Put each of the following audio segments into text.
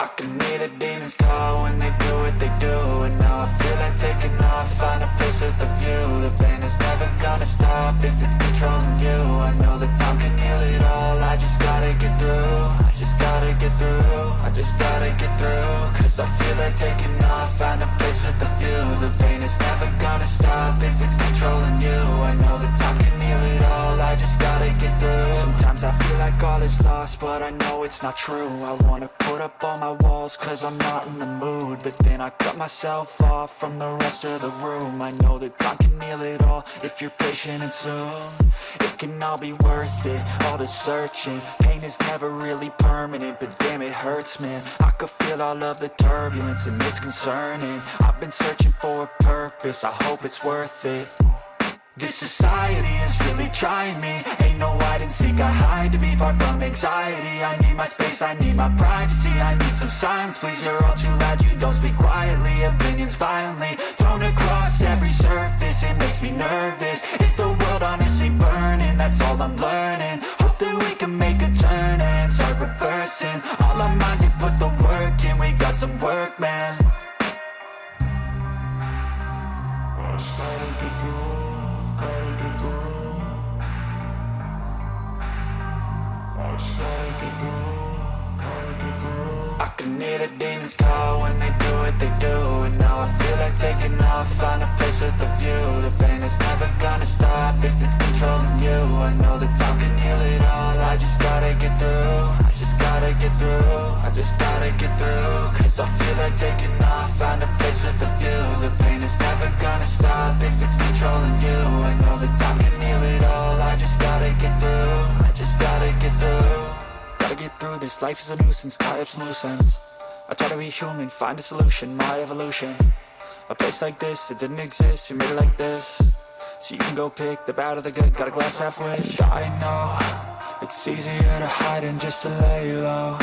I can hear the demons call when they do what they do. And now I feel like taking off, find a place with a view. The pain is never gonna stop if it's controlling you. I know that time can heal it all, I just gotta get through. I just gotta get through, I just gotta get through. Cause I feel like taking off, find a place with a view. The pain is never gonna stop if it's controlling you. I know that time can heal it all, I just gotta get through. Sometimes I feel like all is lost, but I know it's not true. I wanna put up all my walls cause I'm not in the mood, but then I cut myself off from the rest of the room. I know that time can heal it all if you're patient, and soon it can all be worth it, all the searching. Pain is never really permanent, but damn it hurts, man. I could feel all of the turbulence and it's concerning. I've been searching for a purpose, I hope it's worth it. This society is really trying me. Ain't no hide and seek, I hide to be far from anxiety. I need my space, I need my privacy, I need some silence, please. You're all too loud, you don't speak quietly. Opinions violently thrown across every surface, it makes me nervous. Is the world honestly burning? That's all I'm learning. Hope that we can make a turn and start reversing. All our minds, we put the work in, we got some work, man. I started to grow. I can hear the demons call when they do what they do. And now I feel like taking off, find a place with a view. The pain is never gonna stop if it's controlling you. I know that time can heal it all, I just gotta get through. I just gotta get through, I just gotta get through. Cause I feel like taking off, find a place with a view. The pain is never gonna stop if it's controlling you. I know that time can heal it all, I just gotta get through. I just gotta get through. Gotta get through this, life is a nuisance, tie up some loose ends. I try to be human, find a solution, my evolution. A place like this, it didn't exist, we made it like this. So you can go pick the bad or the good, got a glass half wish. I know, it's easier to hide than just to lay low.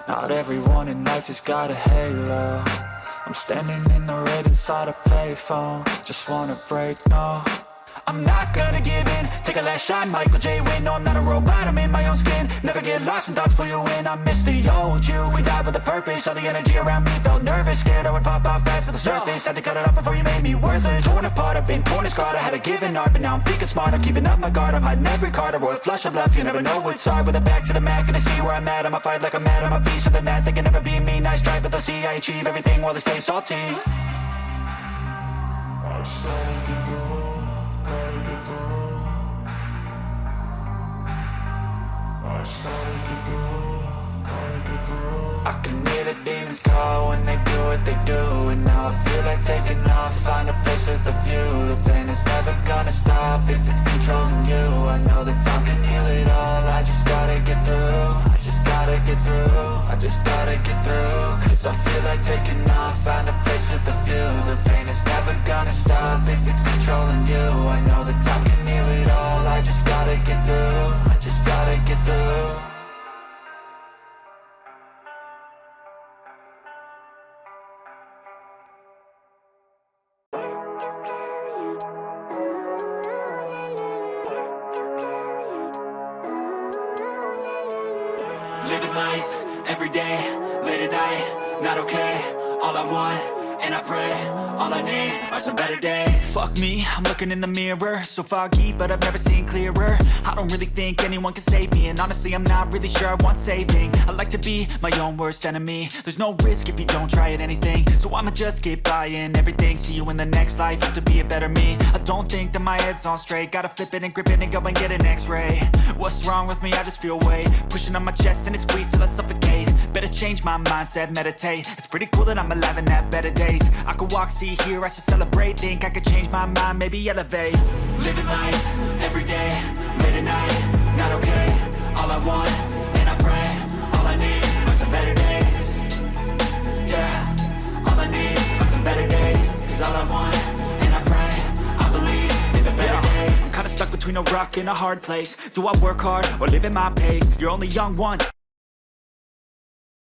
Not everyone in life has got a halo. I'm standing in the red inside a payphone. Just wanna break, no, I'm not gonna give in. Take a last shot, Michael J. Win. No, I'm not a robot, I'm in my own skin. Never get lost when thoughts pull you in. I miss the old you, we died with a purpose. All the energy around me felt nervous, scared I would pop out fast to the surface. Had to cut it off before you made me worthless. Torn apart, I've been torn and scarred. I had a given art, but now I'm thinking smart. I'm keeping up my guard, I'm hiding every card. A royal flush of love, you never know what's hard. With a back to the mat, gonna see where I'm at. I'ma fight like I'm mad, I'ma be something that they can never be me. Nice try, but they'll see I achieve everything while they stay salty. I started to grow. I can hear the demons call when they do what they do. And now I feel like taking off, find a place with a view. The pain is never gonna stop if it's controlling you. I know that time can heal it all, I just gotta get through. I just gotta get through, I just gotta get through. Cause I feel like taking off, find a place with a view. The pain is never gonna stop if it's controlling you. I know that time can heal it all, I just gotta get through. I just gotta get through. Living life, every day, late at night, not okay. All I want, and I pray, all I need are some better days. Fuck me, I'm looking in the mirror, so foggy, but I've never seen clearer. I don't really think anyone can save me, and honestly I'm not really sure I want saving. I like to be my own worst enemy. There's no risk if you don't try at anything, so I'ma just keep buying everything. See you in the next life, have to be a better me. I don't think that my head's on straight, gotta flip it and grip it and go and get an x-ray. What's wrong with me? I just feel weight pushing on my chest and it squeezes till I suffocate. Better change my mindset, meditate. It's pretty cool that I'm alive and have better days. I could walk, see, hear, I should celebrate. Think I could change my mind, maybe elevate. Living life, every day, late at night, not okay. All I want, and I pray, all I need are some better days. Yeah, all I need are some better days. Cause all I want, and I pray, I believe in the better days. I'm kinda stuck between a rock and a hard place. Do I work hard, or live at my pace? You're only young once.